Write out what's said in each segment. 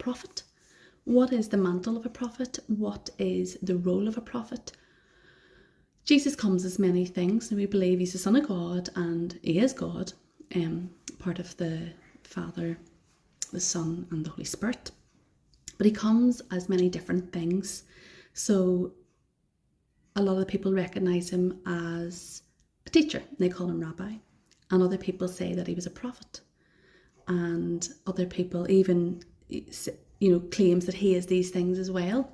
prophet? What is the mantle of a prophet? What is the role of a prophet? Jesus comes as many things, and we believe he's the Son of God, and he is God, part of the Father, the Son, and the Holy Spirit. But he comes as many different things. So a lot of people recognise him as a teacher. They call him rabbi. And other people say that he was a prophet. And other people even, claims that he is these things as well.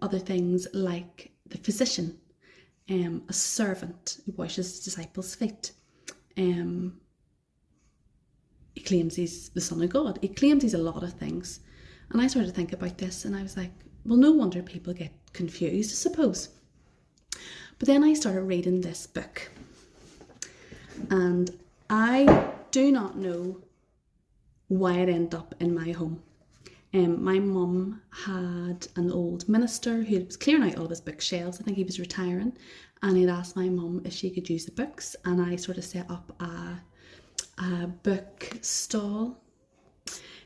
Other things like the physician, a servant who washes his disciples' feet. He claims he's the Son of God. He claims he's a lot of things. And I started to think about this, and I was like, well, no wonder people get confused, I suppose. But then I started reading this book, and I do not know why it ended up in my home. My mum had an old minister who was clearing out all of his bookshelves. I think he was retiring, and he'd asked my mum if she could use the books, and I sort of set up a book stall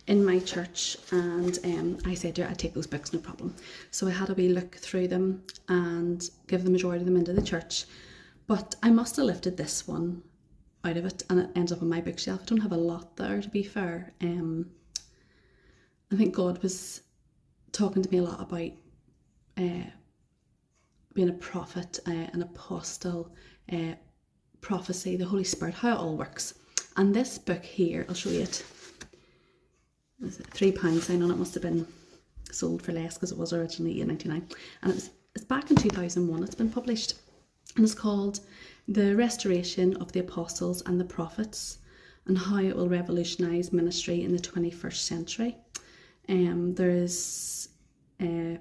in my church, and I said to her I'd take those books, no problem. So I had a wee look through them and give the majority of them into the church, but I must have lifted this one out of it and it ends up on my bookshelf. I don't have a lot there, to be fair. I think God was talking to me a lot about being a prophet, an apostle, prophecy, the Holy Spirit, how it all works. And this book here, I'll show you it. There's a £3 sign on it. Must have been sold for less because it was originally £8.99, and it's back in 2001. It's been published, and it's called The Restoration of the Apostles and the Prophets and How It Will Revolutionise Ministry in the 21st Century. There's it's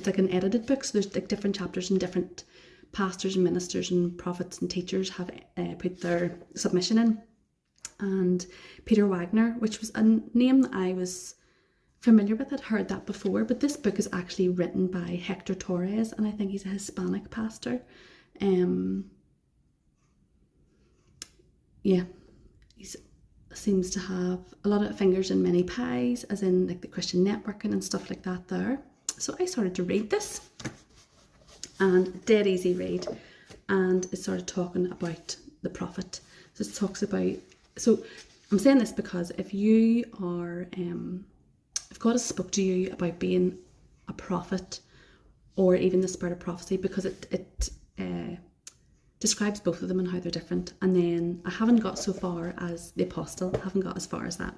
like an edited book, so there's like different chapters, and different pastors and ministers and prophets and teachers have put their submission in. And Peter Wagner, which was a name that I was familiar with, I'd heard that before, but this book is actually written by Hector Torres, and I think he's a Hispanic pastor. He seems to have a lot of fingers in many pies, as in like the Christian networking and stuff like that there. So I started to read this, and dead easy read, and it started talking about the prophet. So it talks about, so I'm saying this because if you are, if God has spoke to you about being a prophet, or even the spirit of prophecy, because it describes both of them and how they're different. And then I haven't got so far as the apostle, I haven't got as far as that.